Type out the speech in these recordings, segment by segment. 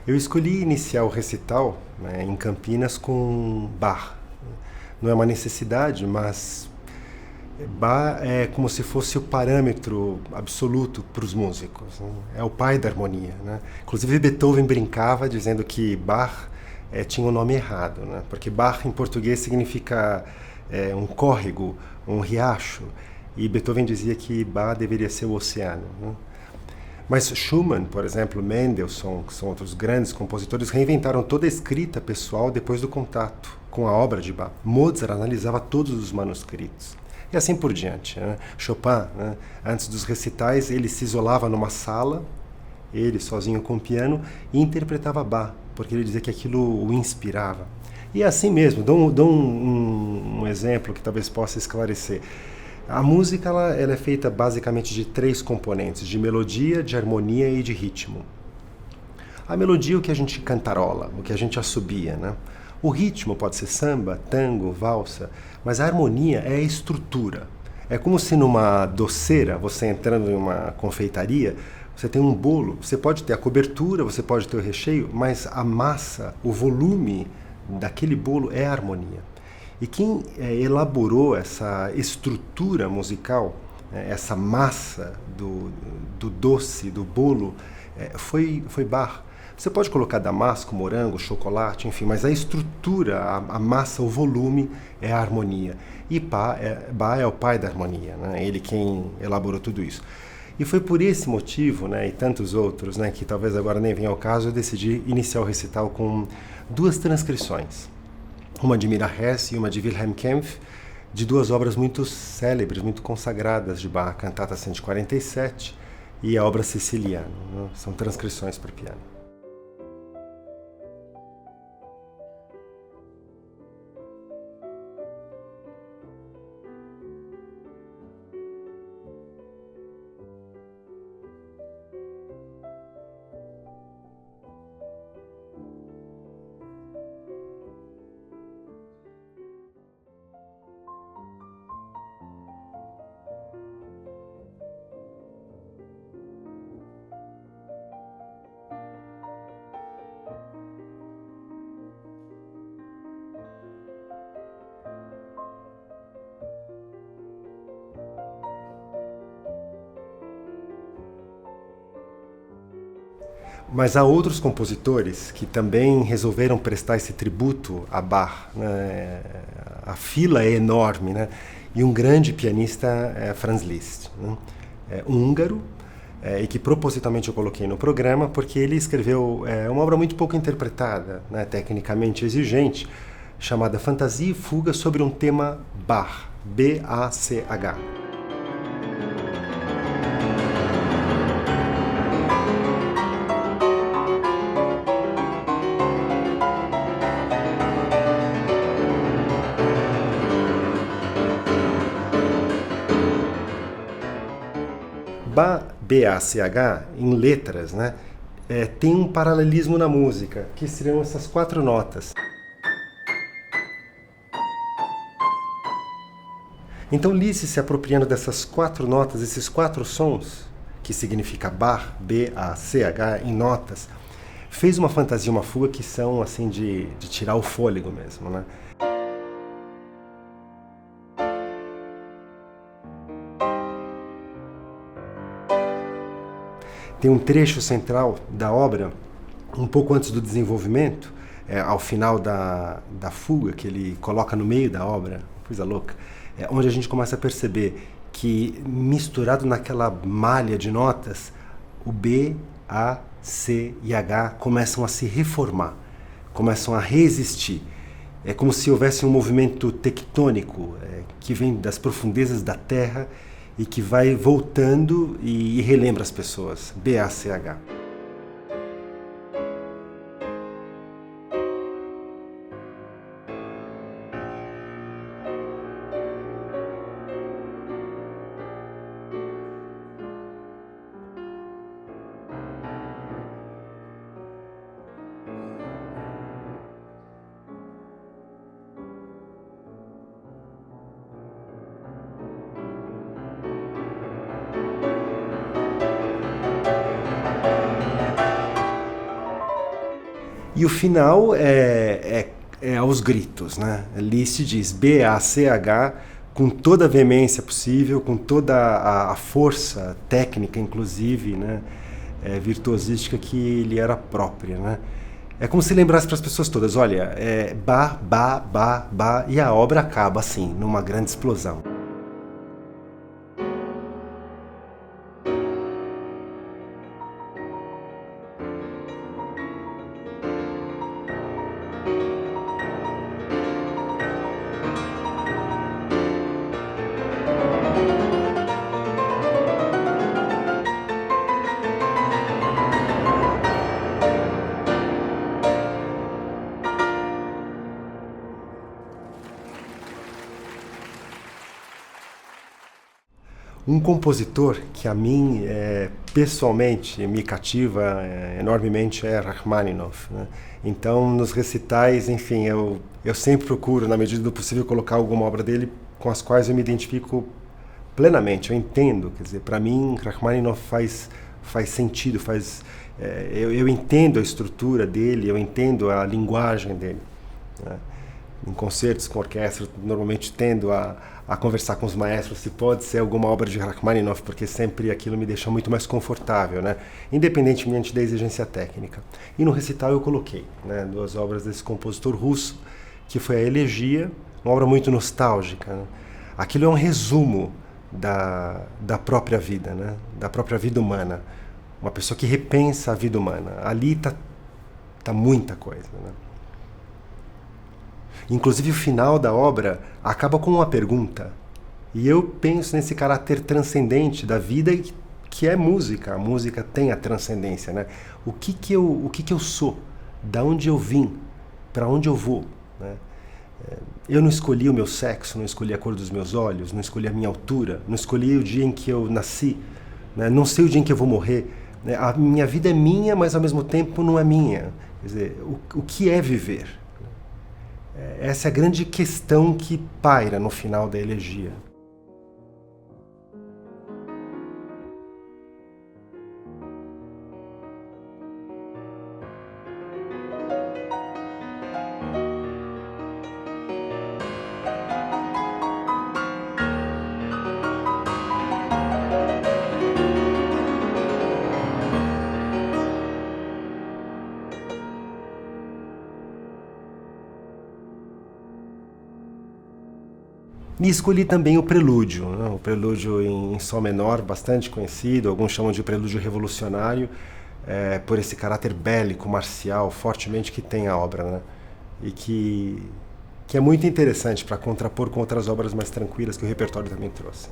Eu escolhi iniciar o recital, né, em Campinas com Bach. Não é uma necessidade, mas Bach é como se fosse o parâmetro absoluto para os músicos, né? É o pai da harmonia, né? Inclusive Beethoven brincava dizendo que Bach tinha o nome errado, né? Porque Bach em português significa um córrego, um riacho, e Beethoven dizia que Bach deveria ser o oceano, né? Mas Schumann, por exemplo, Mendelssohn, que são outros grandes compositores, reinventaram toda a escrita pessoal depois do contato com a obra de Bach. Mozart analisava todos os manuscritos. E assim por diante, né? Chopin, né? Antes dos recitais, ele se isolava numa sala, ele sozinho com o piano, e interpretava Bach, porque ele dizia que aquilo o inspirava. E é assim mesmo, dou um exemplo que talvez possa esclarecer. A música ela é feita basicamente de três componentes, de melodia, de harmonia e de ritmo. A melodia é o que a gente cantarola, o que a gente assobia, né? O ritmo pode ser samba, tango, valsa, mas a harmonia é a estrutura. É como se numa doceira, você entrando em uma confeitaria, você tem um bolo, você pode ter a cobertura, você pode ter o recheio, mas a massa, o volume daquele bolo é a harmonia. E quem elaborou essa estrutura musical, essa massa do doce, do bolo, foi Bach. Você pode colocar damasco, morango, chocolate, enfim, mas a estrutura, a massa, o volume é a harmonia. E Bach é o pai da harmonia, né? Ele quem elaborou tudo isso. E foi por esse motivo, né, e tantos outros, né, que talvez agora nem venha ao caso, eu decidi iniciar o recital com duas transcrições. Uma de Mira Hess e uma de Wilhelm Kempff, de duas obras muito célebres, muito consagradas de Bach, a Cantata 147 e a obra Siciliana, né? São transcrições para piano. Mas há outros compositores que também resolveram prestar esse tributo a Bach, né? A fila é enorme, né? E um grande pianista é Franz Liszt, né? Húngaro, e que propositalmente eu coloquei no programa porque ele escreveu uma obra muito pouco interpretada, né? Tecnicamente exigente, chamada Fantasia e Fuga sobre um tema Bach, B-A-C-H. B-A-C-H, em letras, né, tem um paralelismo na música, que seriam essas quatro notas. Então Liszt, se apropriando dessas quatro notas, esses quatro sons, que significa Bach, B-A-C-H, em notas, fez uma fantasia, uma fuga que são assim de tirar o fôlego mesmo, né? Tem um trecho central da obra, um pouco antes do desenvolvimento, ao final da fuga, que ele coloca no meio da obra, coisa louca, onde a gente começa a perceber que, misturado naquela malha de notas, o B, A, C e H começam a se reformar, começam a resistir. É como se houvesse um movimento tectônico que vem das profundezas da Terra e que vai voltando e relembra as pessoas. B-A-C-H. E o final é aos gritos, né? Liszt diz B-A-C-H, com toda a veemência possível, com toda a força técnica, inclusive, né? Virtuosística que lhe era própria, né? É como se lembrasse para as pessoas todas, olha, Bach, Bach, Bach, Bach, e a obra acaba assim, numa grande explosão. Um compositor que a mim, pessoalmente, me cativa enormemente é Rachmaninoff, né? Então, nos recitais, enfim, eu sempre procuro, na medida do possível, colocar alguma obra dele com as quais eu me identifico plenamente, eu entendo. Quer dizer, para mim, Rachmaninoff faz sentido, eu entendo a estrutura dele, eu entendo a linguagem dele, né? Em concertos com orquestra, normalmente tendo a conversar com os maestros se pode ser alguma obra de Rachmaninoff, porque sempre aquilo me deixa muito mais confortável, né? Independentemente da exigência técnica. E no recital eu coloquei, né, 2 obras desse compositor russo, que foi a Elegia, uma obra muito nostálgica, né? Aquilo é um resumo da própria vida, né? Da própria vida humana. Uma pessoa que repensa a vida humana. Ali tá muita coisa, né? Inclusive o final da obra acaba com uma pergunta. E eu penso nesse caráter transcendente da vida que é música. A música tem a transcendência, né? O que eu sou? Da onde eu vim? Para onde eu vou? Né? Eu não escolhi o meu sexo, não escolhi a cor dos meus olhos, não escolhi a minha altura, não escolhi o dia em que eu nasci, né? Não sei o dia em que eu vou morrer. Né? A minha vida é minha, mas ao mesmo tempo não é minha. Quer dizer, o que é viver? Essa é a grande questão que paira no final da elegia. E escolhi também o Prelúdio, né? O Prelúdio em Sol menor, bastante conhecido, alguns chamam de Prelúdio revolucionário, por esse caráter bélico, marcial, fortemente que tem a obra, né? E que é muito interessante para contrapor com outras obras mais tranquilas que o repertório também trouxe.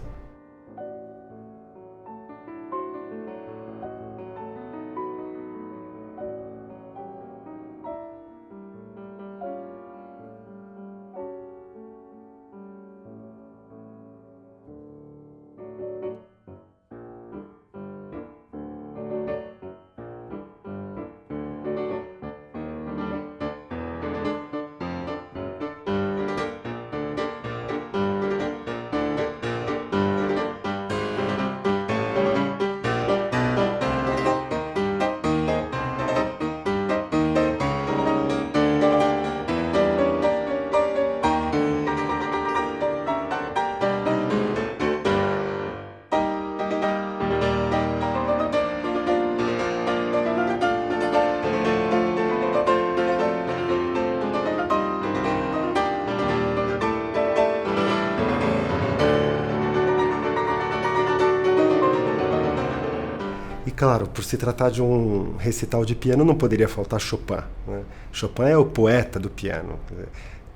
E claro, por se tratar de um recital de piano, não poderia faltar Chopin, né? Chopin é o poeta do piano.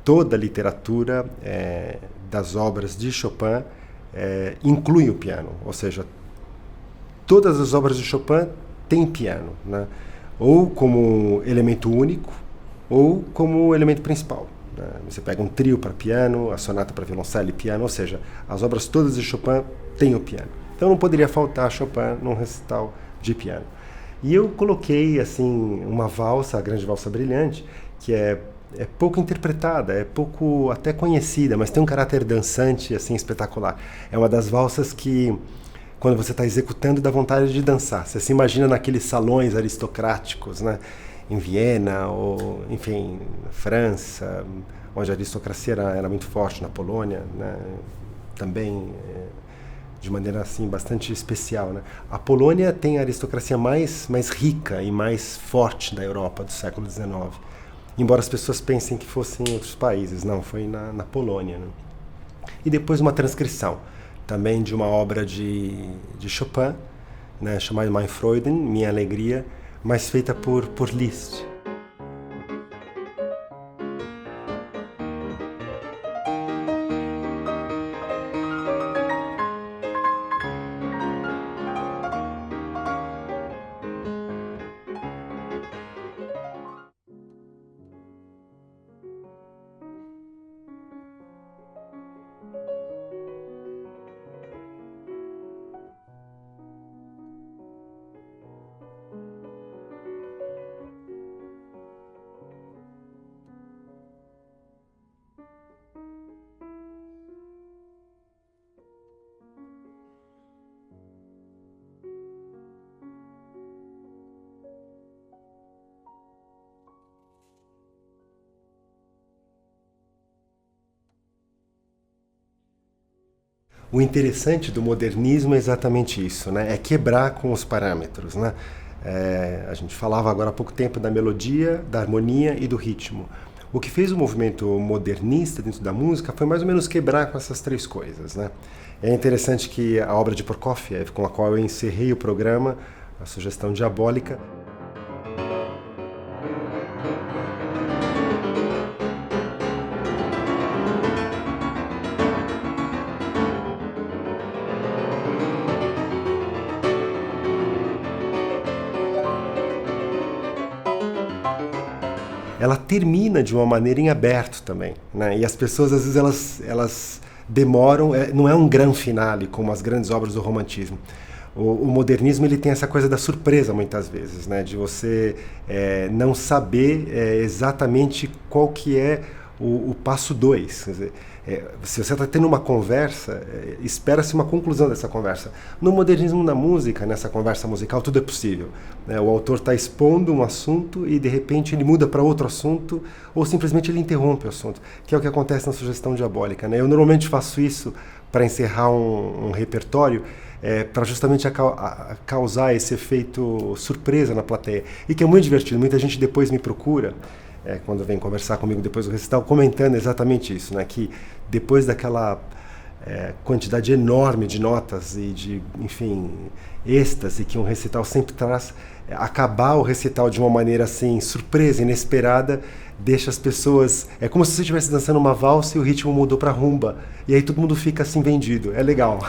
Toda a literatura das obras de Chopin inclui o piano, ou seja, todas as obras de Chopin têm piano, né? Ou como elemento único, ou como elemento principal, né? Você pega um trio para piano, a sonata para violoncelo e piano, ou seja, as obras todas de Chopin têm o piano. Então não poderia faltar Chopin num recital de piano. E eu coloquei assim uma valsa, a Grande Valsa Brilhante, que é pouco interpretada, é pouco até conhecida, mas tem um caráter dançante assim espetacular. É uma das valsas que, quando você está executando, dá vontade de dançar. Você se imagina naqueles salões aristocráticos, né? em Viena, ou, enfim, França, onde a aristocracia era muito forte, na Polônia, né? Também de maneira assim bastante especial, né? A Polônia tem a aristocracia mais rica e mais forte da Europa do século XIX, embora as pessoas pensem que fossem em outros países. Não, foi na Polônia, né? E depois uma transcrição também de uma obra de Chopin, né, chamada Mein Freuden, Minha Alegria, mas feita por Liszt. O interessante do modernismo é exatamente isso, né? É quebrar com os parâmetros, né? A gente falava agora há pouco tempo da melodia, da harmonia e do ritmo. O que fez o movimento modernista dentro da música foi mais ou menos quebrar com essas três coisas, né? É interessante que a obra de Prokofiev, com a qual eu encerrei o programa, A Sugestão Diabólica, ela termina de uma maneira em aberto também, né? E as pessoas às vezes elas demoram, não é um gran finale como as grandes obras do romantismo. O modernismo ele tem essa coisa da surpresa muitas vezes, né? De você não saber exatamente qual que é o passo 2. Quer dizer, se você está tendo uma conversa, espera-se uma conclusão dessa conversa. No modernismo na música, nessa conversa musical, tudo é possível, né? O autor está expondo um assunto e de repente ele muda para outro assunto ou simplesmente ele interrompe o assunto, que é o que acontece na Sugestão Diabólica, né? Eu normalmente faço isso para encerrar um repertório, para justamente causar esse efeito surpresa na plateia, e que é muito divertido. Muita gente depois me procura, quando vem conversar comigo depois do recital, comentando exatamente isso, né? Que depois daquela quantidade enorme de notas e de, enfim, êxtase que um recital sempre traz, acabar o recital de uma maneira assim, surpresa, inesperada, deixa as pessoas... É como se você estivesse dançando uma valsa e o ritmo mudou para rumba, e aí todo mundo fica assim vendido. É legal.